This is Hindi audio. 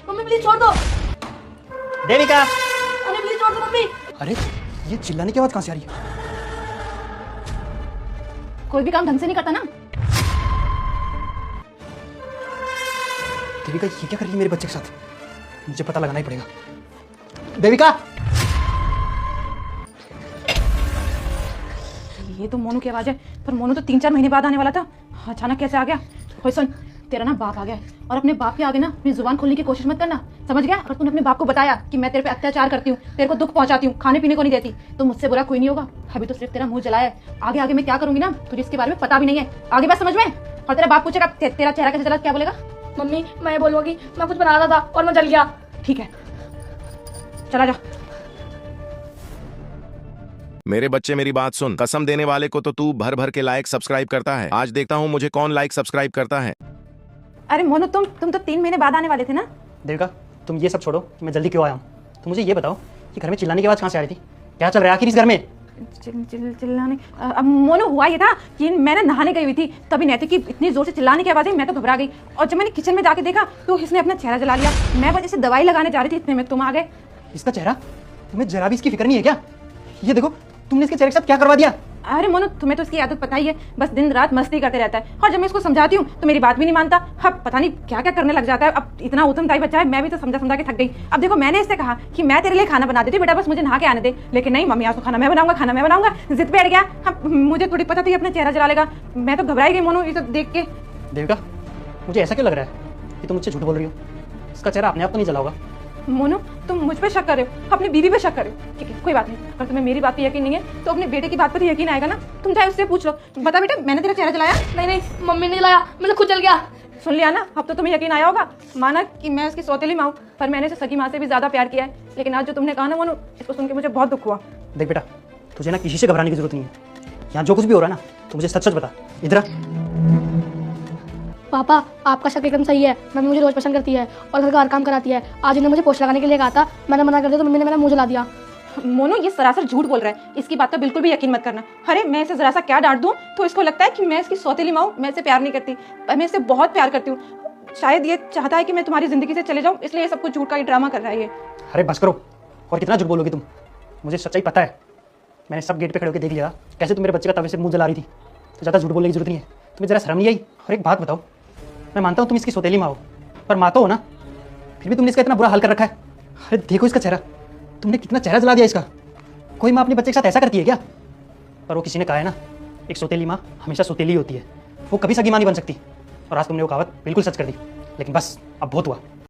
मम्मी प्लीज छोड़ दो। देविका, अरे प्लीज छोड़ दो मम्मी। अरे ये चिल्लाने की आवाज कहाँ से आ रही है? कोई भी काम ढंग से नहीं करता ना। देविका ये क्या कर रही है मेरे बच्चे के साथ? मुझे पता लगाना ही पड़ेगा। देविका, ये तो मोनू की आवाज है, पर मोनू तो 3-4 महीने बाद आने वाला था, अचानक कैसे आ गया? कोई सुन, तेरा ना बाप आ गया है और अपने बाप के आगे ना अपनी जुबान खोलने की कोशिश मत करना, समझ गया? अगर तूने अपने बाप को बताया कि मैं तेरे पे अत्याचार करती हूँ, तेरे को दुख पहुंचाती हूँ, खाने पीने को नहीं देती, तो मुझसे बुरा कोई नहीं होगा। अभी तो सिर्फ तेरा मुंह जलाया है, आगे आगे मैं क्या करूंगी ना तुझे इसके बारे में पता भी नहीं है। आगे बात समझ में? और तेरा बाप पूछेगा तेरा चेहरा कैसे जला, क्या बोलेगा? मम्मी मैं बोलूंगी मैं कुछ बना रहा था और मैं जल गया। ठीक है, चला जा। मेरे बच्चे मेरी बात सुन, कसम देने वाले को तो तू भर भर के लाइक सब्सक्राइब करता है। आज देखता हूँ मुझे कौन लाइक सब्सक्राइब करता है। अरे मोनू तुम तो 3 महीने बाद आने वाले थे ना। देविका तुम ये सब छोड़ो कि मैं जल्दी क्यों आया हूँ। तुम मुझे ये बताओ कि घर में चिल्लाने की आवाज कहाँ से आ रही थी? क्या चल रहा है आखिर इस घर में? चिल्लाने अब मोनू हुआ ये था कि मैंने नहाने गई हुई थी, तभी नैतिक की इतनी जोर से चिल्लाने की आवाज़ आई, मैं तो घबरा गई और जब मैंने किचन में जाके देखा तो इसने अपना चेहरा जला लिया। मैं बस इसे दवाई लगाने जा रही थी, इतने में तुम आ गए। इसका चेहरा? तुम्हें जरा भी इसकी फिक्र नहीं है क्या? ये देखो तुमने इसके चेहरे के साथ क्या करवा दिया। अरे मोनू तुम्हें तो इसकी आदत पता ही है, बस दिन रात मस्ती करते रहता है और जब मैं इसको समझाती हूँ तो मेरी बात भी नहीं मानता। अब पता नहीं क्या क्या करने लग जाता है। अब इतना उतमताई बच्चा है, मैं भी तो समझा समझा के थक गई। अब देखो मैंने इससे कहा कि मैं तेरे लिए खाना बना देती हूँ, बेटा बस मुझे नहा के आने दे, लेकिन नहीं मम्मी आज तो खाना मैं बनाऊंगा, खाना मैं बनाऊंगा, जिद पे अड़ गया। अब मुझे थोड़ी पता थी अपना चेहरा जला लेगा, मैं तो घबराई गई मोनू ये सब देख के। देविका मुझे ऐसा क्यों लग रहा है कि तुम मुझसे झूठ बोल रही हो? इसका चेहरा अपने आप तो नहीं जला होगा। मोनू तुम मुझ पे शक कर रहे हो, अपनी बीवी पे शक कर रहे हो, ठीक है कोई बात नहीं। अगर तुम्हें मेरी बात पे यकीन नहीं है तो अपने बेटे की बात पर यकीन आएगा ना। तुम चाहे उससे पूछ लो, बता बेटा मैंने तेरा चेहरा जलाया? नहीं नहीं मम्मी ने जलाया, मैंने खुद जल गया। सुन लिया ना, अब तो तुम्हें यकीन आया होगा। माना कि मैं उसकी सौतेली माँ हूं, पर मैंने इसे सगी माँ से भी ज्यादा प्यार किया है, लेकिन आज जो तुमने कहा ना मोनू, इसको सुन के मुझे बहुत दुख हुआ। देख बेटा तुझे ना किसी से घबराने की जरूरत नहीं है। यहाँ जो कुछ भी हो रहा है ना तो मुझे सच सच बता। इधर आ। पापा आपका शक एकदम सही है, मम्मी मुझे रोज पसंद करती है और घर का हर काम कराती है। आज इन्हें मुझे पोस्ट लगाने के लिए कहा था, मैंने मना कर दिया तो मम्मी ने मेरा मुंह जला दिया। मोनू ये सरासर झूठ बोल रहा है, इसकी बात पर बिल्कुल भी यकीन मत करना। अरे मैं इसे जरा सा क्या डांट दूं तो इसको लगता है कि मैं इसकी सौतेली माँ हूं, मैं इसे प्यार नहीं करती, मैं इसे बहुत प्यार करती हूँ। शायद ये चाहता है कि मैं तुम्हारी जिंदगी से चले जाऊँ, इसलिए ये सब कुछ झूठ का ही ड्रामा कर रहा है ये। अरे बस करो, और कितना झूठ बोलोगी तुम? मुझे सच्चाई पता है, मैंने सब गेट पे खड़े होकर देख लिया कैसे तुम मेरे बच्चे का तवे से मुंह जला रही थी। तो ज़्यादा झूठ बोलने की जरूरत नहीं है। तुम्हें जरा शर्म नहीं आई? और एक बात बताओ, मैं मानता हूँ तुम इसकी सौतेली माँ हो, पर माँ तो हो ना, फिर भी तुमने इसका इतना बुरा हाल कर रखा है। अरे देखो इसका चेहरा, तुमने कितना चेहरा जला दिया इसका। कोई माँ अपने बच्चे के साथ ऐसा करती है क्या? पर वो किसी ने कहा है ना, एक सौतेली माँ हमेशा सौतेली होती है, वो कभी सगी माँ नहीं बन सकती। और आज तुमने वो कहावत बिल्कुल सच कर दी। लेकिन बस अब बहुत हुआ।